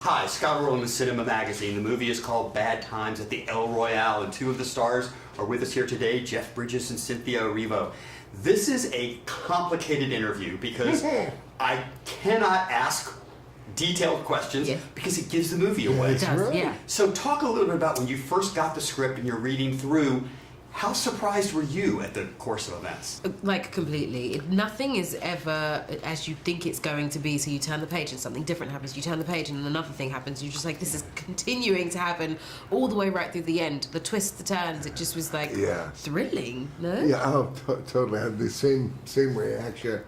Hi, Scott Orlin with CINEMA-Magazin. The movie is called Bad Times at the El Royale, and two of the stars are with us here today, Jeff Bridges and Cynthia Erivo. This is a complicated interview because I cannot ask detailed questions because it gives the movie away. It does, yeah. So talk a little bit about when you first got the script and you're reading through. How surprised were you at the course of events? Like, completely. Nothing is ever as you think it's going to be, so you turn the page and something different happens. You turn the page and another thing happens. You're just like, this is continuing to happen all the way right through the end. The twists, the turns, it just was like thrilling, no? Yeah, totally. I had the same reaction.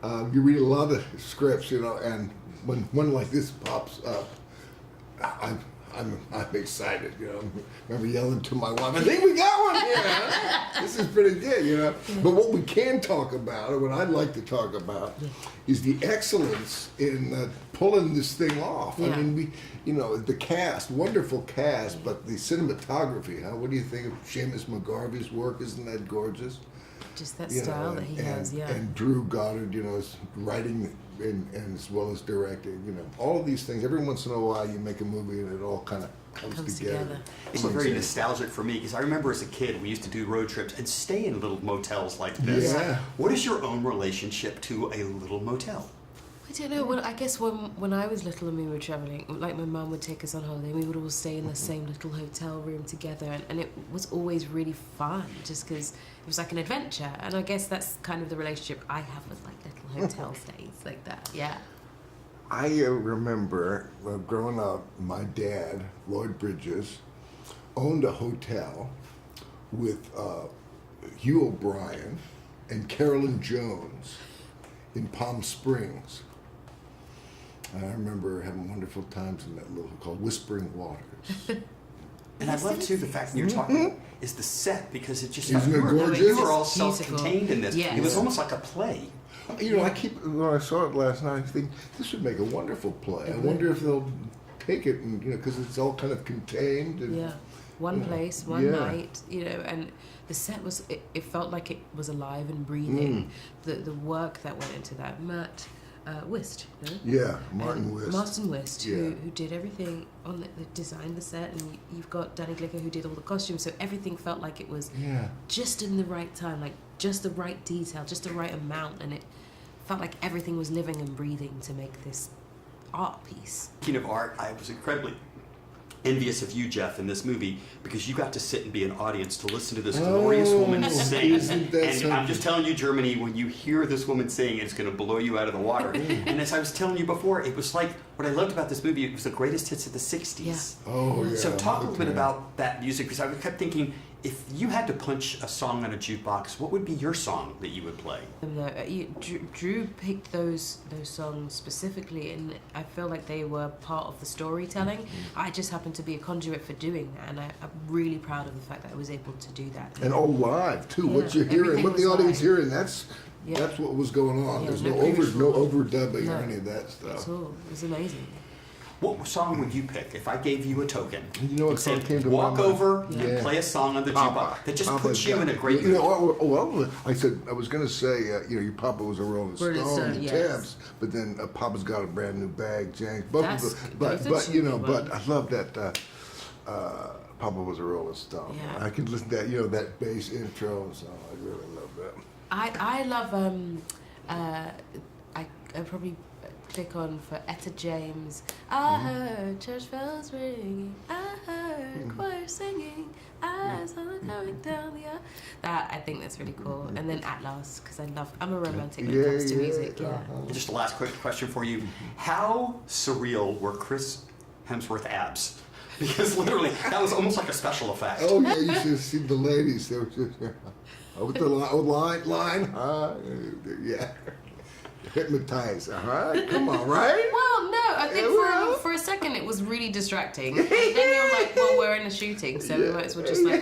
You read a lot of scripts, you know, and when one like this pops up, I'm excited, you know. I remember yelling to my wife, I think we got one here. This is pretty good, you know. But what we can talk about, or what I'd like to talk about, is the excellence in pulling this thing off. I mean, you know, the cast, wonderful cast, but the cinematography, huh? What do you think of Seamus McGarvey's work? Isn't that gorgeous? Just that style that he has, And Drew Goddard, you know, is writing and as well as directing, you know, all of these things. Every once in a while you make a movie and it all kind of comes together. It's very nostalgic for me because I remember as a kid we used to do road trips and stay in little motels like this. Yeah. What is your own relationship to a little motel? I don't know. Well, I guess when I was little and we were traveling, like my mum would take us on holiday, and we would all stay in the same little hotel room together, and it was always really fun, just because it was like an adventure. And I guess that's kind of the relationship I have with like little hotel stays like that. Yeah. I remember growing up, my dad, Lloyd Bridges, owned a hotel with Hugh O'Brien and Carolyn Jones in Palm Springs. And I remember having wonderful times in that little called Whispering Waters. And I love too the fact that you're talking is the set, because it just Isn't it gorgeous? you were all self-contained in this. Yeah. It was almost like a play. You know, when I saw it last night, I think this would make a wonderful play. I wonder if they'll take it, and you know, because it's all kind of contained. And, one place, one night, you know, and the set was, it felt like it was alive and breathing. The work that went into that. Matt Wist, no? Yeah, Martin Wist. Martin Wist, who did everything on that designed the set, and you've got Danny Glicker who did all the costumes, so everything felt like it was just in the right time, like just the right detail, just the right amount, and it felt like everything was living and breathing to make this art piece. Speaking of art, I was incredibly envious of you, Jeff, in this movie, because you got to sit and be an audience to listen to this glorious woman sing. And I'm just telling you, Germany, when you hear this woman sing, it's going to blow you out of the water. And as I was telling you before, it was like, what I loved about this movie, it was the greatest hits of the 60s. So talk a little bit about that music, because I kept thinking, if you had to punch a song on a jukebox, what would be your song that you would play? Drew picked those songs specifically, and I feel like they were part of the storytelling. I just happened to be a conduit for doing that, and I'm really proud of the fact that I was able to do that. And all live too. What you're hearing, what the audience hearing, that's what was going on. There's no overdubbing or any of that stuff. At all. It was amazing. What song would you pick if I gave you a token? You know what song came to walk my mind? over and play a song on the jukebox that just puts you in a great mood. You know, well, I said I was going to say, you know, your Papa was a Rolling Stone, Tabs, but then Papa's got a brand new bag, James. But you know, but I love that Papa was a Rolling Stone. I could listen to that, you know, that bass intro and so I really love that. I love I probably pick on for Etta James. I heard church bells ringing. I heard choir singing. I saw them coming down the aisle. That, I think that's really cool. And then At Last, because I'm a romantic when it comes to music. Just a last quick question for you. How surreal were Chris Hemsworth's abs? Because literally, that was almost like a special effect. Oh yeah, you should have seen the ladies. They were just with the line. Hypnotized, come on, right? Well, no, I think for a second it was really distracting. And then you're like, well, we're in a shooting, so we might as well just like,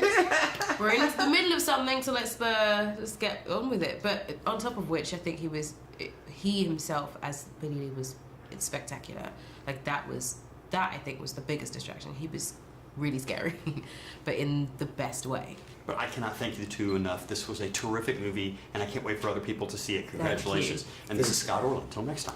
we're in the middle of something, so let's get on with it. But on top of which, I think he himself as Billy Lee was spectacular. Like that I think was the biggest distraction. He was really scary, but in the best way. But I cannot thank you two enough. This was a terrific movie, and I can't wait for other people to see it. Congratulations. And this is Scott Orlin. Until next time.